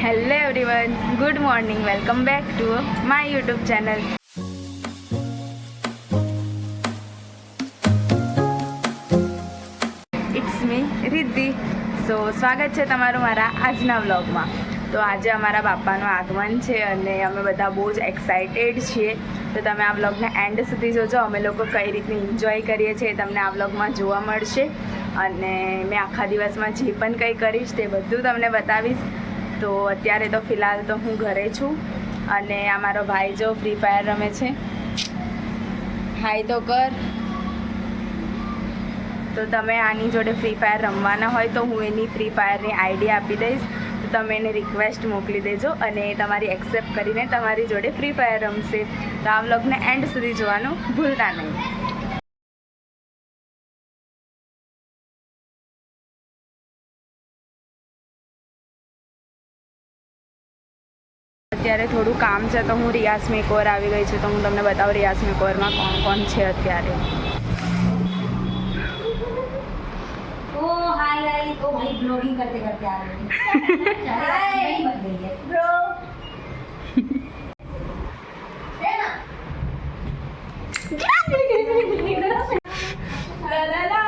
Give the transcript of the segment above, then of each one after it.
Hello everyone, good morning. Welcome back to my YouTube channel. It's me Riddhi. So સ્વાગત છે તમારું મારા આજના વ્લોગમાં. તો આજે અમારા બાપાનું આગમન છે અને અમે બધા બહુ જ એક્સાઇટેડ છીએ. તો તમે આ વ્લોગને એન્ડ સુધી જોજો. અમે લોકો કઈ રીતે એન્જોય કરીએ છીએ તમને આ વ્લોગમાં જોવા મળશે. અને મેં આખા દિવસમાં જે પણ કંઈ કરીશ તે બધું તમને બતાવીશ. તો અત્યારે તો ફિલહાલ તો હું ઘરે છું અને આ મારો ભાઈ જો ફ્રી ફાયર રમે છે. હાય તો કર. તો તમે આની જોડે ફ્રી ફાયર રમવાના હોય તો હું એની ફ્રી ફાયરની આઈડી આપી દઈશ. તો તમે એને રિક્વેસ્ટ મોકલી દેજો અને તમારી એક્સેપ્ટ કરીને તમારી જોડે ફ્રી ફાયર રમશે. તો આ વ્લોગને એન્ડ સુધી જોવાનું ભૂલતા નહીં. અત્યારે થોડું કામ છે તો હું રિયાઝ મેકઓવર આવી ગઈ છું. તો હું તમને બતાવું રિયાઝ મેકઓવરમાં કોણ કોણ છે અત્યારે. हाय गाइस, तो भाई ब्लॉगिंग करते करते आ रहे हैं. हाय बन गई है ब्रो. है ना ला ला ला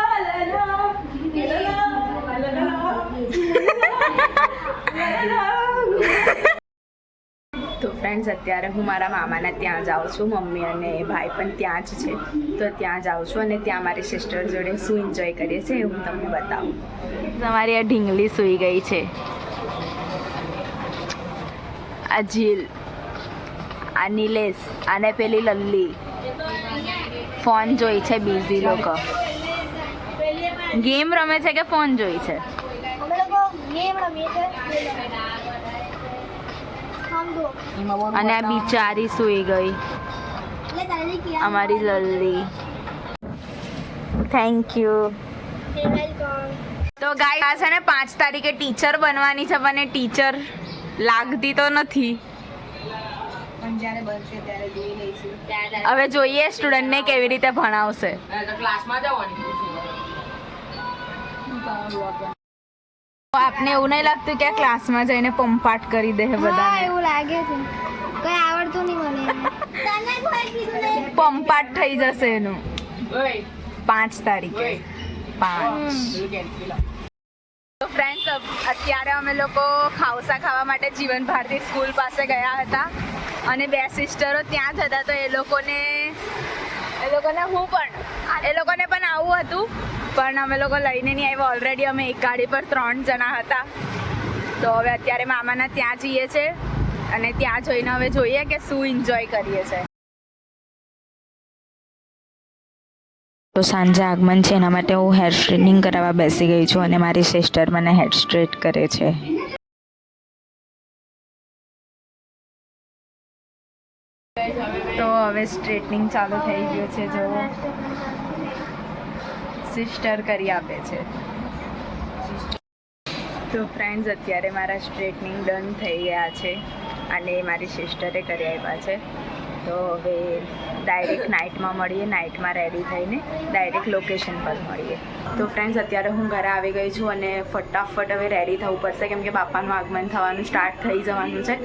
તો ફ્રેન્ડ્સ અત્યારે હું મારા મામાને ત્યાં જાઉં છું. મમ્મી અને ભાઈ પણ ત્યાં જ છે. તો ત્યાં જાઉં છું અને ત્યાં મારી સિસ્ટર જોડે શું એન્જોય કરીએ છીએ એ હું તમને બતાવું. તમારી આ ઢીંગલી સૂઈ ગઈ છે. આ જીલ, આ નિલેશ અને પેલી લલ્લી ફોન જોઈ છે. બિઝી લોકો ગેમ રમે છે કે ફોન જોઈ છે? हम लोग गेम रमी थे हम दो. અને આ બિચારી સૂઈ ગઈ ले तारे किया અમારી લલ્લી. Thank you. वेलकम. તો ગાય આ છે ને 5 તારીખે ટીચર બનવાની છે પણ એ ટીચર લાગતી તો નથી. પણ જ્યારે બનશે ત્યારે જોઈ લઈશું. હવે જોઈએ સ્ટુડન્ટને કેવી રીતે ભણાવશે. આપને એવું નહીં લાગતું કે ક્લાસમાં જઈને પંપાટ કરી દે હા બધા? એવું લાગે છે. કઈ આવડતું નહીં મને. તને કોઈ કીધું ને? પંપાટ થઈ જશે એનું 5 તારીખે. 5. તો ફ્રેન્ડ્સ અત્યારે અમે લોકો ખાવસા ખાવા માટે જીવન ભારતી સ્કૂલ પાસે ગયા હતા અને 2 સિસ્ટરો ત્યાં જ હતા. તો એ લોકોને પણ આવું હતું પણ અમે લોકો લઈને નહીં આવ્યા. ઓલરેડી અમે એક ગાડી પર 3 જણા હતા. તો હવે અત્યારે મામાના ત્યાં જઈએ છીએ અને ત્યાં જઈને હવે જોઈએ કે શું એન્જોય કરીએ છીએ. તો સાંજે આગમન છે એના માટે હું હેર સ્ટ્રેટનિંગ કરાવવા બેસી ગઈ છું અને મારી સિસ્ટર મને હેર સ્ટ્રેટ કરે છે. તો હવે સ્ટ્રેટનિંગ ચાલુ થઈ ગયું છે. જો સિસ્ટર કરી આપે છે. તો ફ્રેન્ડ્સ અત્યારે મારા સ્ટ્રેટનિંગ ડન થઈ ગયા છે અને મારી સિસ્ટરે કરી આપ્યા છે. તો હવે ડાયરેક્ટ નાઇટમાં મળીએ. નાઇટમાં રેડી થઈને ડાયરેક્ટ લોકેશન પર મળીએ. તો ફ્રેન્ડ્સ અત્યારે હું ઘરે આવી ગઈ છું અને ફટાફટ હવે રેડી થવું પડશે કેમ કે બાપાનું આગમન થવાનું સ્ટાર્ટ થઈ જવાનું છે.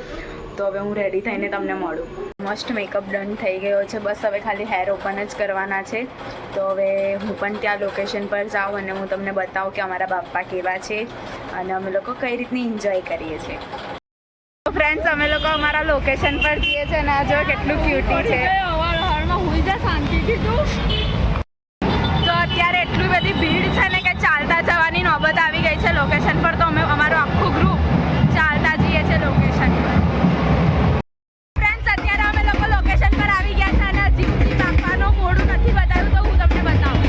તો હવે હું રેડી થઈને તમને મળું. મસ્ત મેકઅપ ડન થઈ ગયો છે. બસ હવે ખાલી હેર ઓપન જ કરવાના છે. તો હવે હું પણ ત્યાં લોકેશન પર જાઉં અને હું તમને બતાવું કે અમારા બાપા કેવા છે અને અમે લોકો કઈ રીતની એન્જોય કરીએ છીએ. તો ફ્રેન્ડ્સ અમે લોકો અમારા લોકેશન પર જઈએ છીએ અને આ જો કેટલું ક્યુટી છે. તો અત્યારે એટલી બધી ભીડ છે ને કે ચાલતા જવાની નોબત આવી ગઈ છે લોકેશન પર. તો અમે અમારું આખું ગ્રુપ ચાલતા જઈએ છીએ લોકેશન પર. ફ્રેન્ડ્સ અત્યારે અમે લોકો લોકેશન પર આવી ગયા છે અને હજી સુધી બાપાનું મોઢું નથી બતાવ્યું તો હું તમને બતાવું.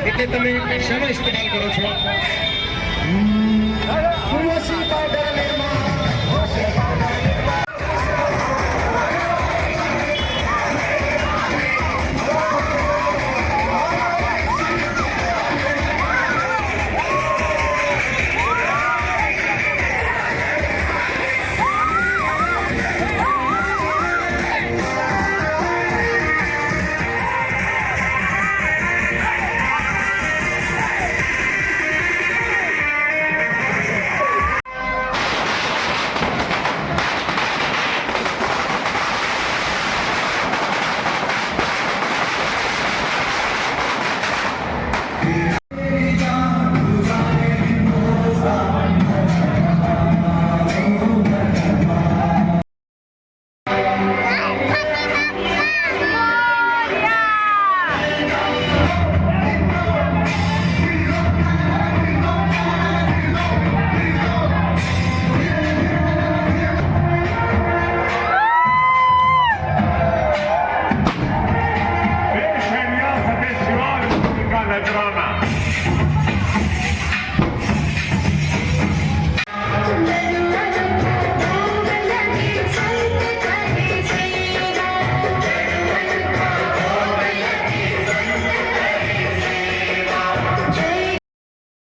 એટલે તમે શેનો ઇસ્તેમાલ કરો છો? વોશિંગ પાવડર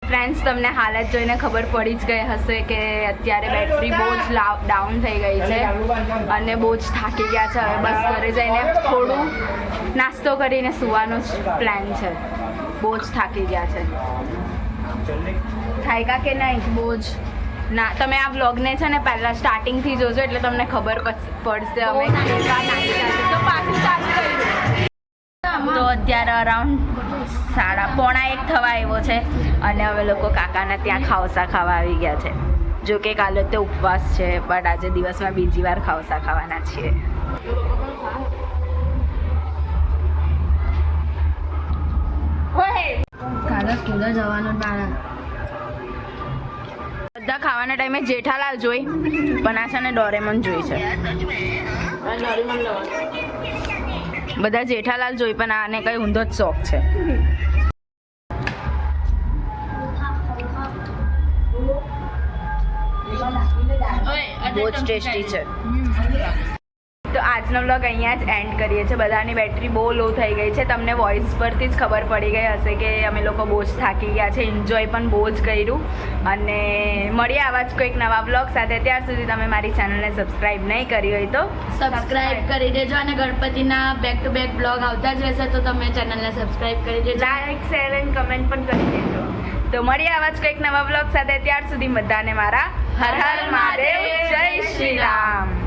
ફ્રેન્ડ્સ, તમને હાલત જોઈને ખબર પડી જ ગઈ હશે કે અત્યારે બેટરી બહુ જ ડાઉન થઈ ગઈ છે અને બહુ જ થાકી ગયા છે. હવે બસ ઘરે જઈને થોડું નાસ્તો કરીને સૂવાનો જ પ્લાન છે. બહુ જ થાકી ગયા છે. થાક્યા કે નહીં? બહુ જ ના. તમે આ વ્લોગને છે ને પહેલાં સ્ટાર્ટિંગથી જોજો એટલે તમને ખબર પડશે અમે કેટલા નાખી ગયા છે. તો પાછું ચાલુ કર્યું. તો અત્યારે અરાઉન્ડ 1:30 થવા આવ્યો છે અને હવે લોકો કાકાના ત્યાં ખાવસા ખાવા આવી ગયા છે. જો કે કાલે તો ઉપવાસ છે, બટ આજે દિવસમાં બીજી વાર ખાવસા ખાવાના છીએ. કાલે સ્કૂલે જવાનું બાળક બધા ખાવાના ટાઈમે જેઠાલાલ જોઈ, પણ આ છે ને ડોરેમોન જોઈ છે. બધા જેઠાલાલ જોઈ, પણ આને કઈ ઊંધો જ શોખ છે. બહુ જ ટેસ્ટી છે. તો આજનો વ્લોગ અહીંયા જ એન્ડ કરીએ છીએ. બધાની બેટરી બહુ લો થઈ ગઈ છે. તમને વોઇસ પરથી જ ખબર પડી ગઈ હશે કે અમે લોકો બહુ જ થાકી ગયા છે. એન્જોય પણ બહુ જ કર્યું અને મળીએ આવા જ કોઈક નવા વ્લોગ સાથે. ત્યાર સુધી તમે મારી ચેનલને સબસ્ક્રાઈબ નહીં કરી હોય તો સબસ્ક્રાઇબ કરી દેજો અને ગણપતિના બેક ટુ બેક બ્લોગ આવતા જ રહેશે તો તમે ચેનલને સબસ્ક્રાઇબ કરી દેજો. લાઈક, શેર એન્ડ કમેન્ટ પણ કરી દેજો. તો મળીએ આવા જ કંઈક નવા વ્લોગ સાથે. ત્યાર સુધી બધાને મારા હર હર મહાદેવ, જય શ્રી રામ.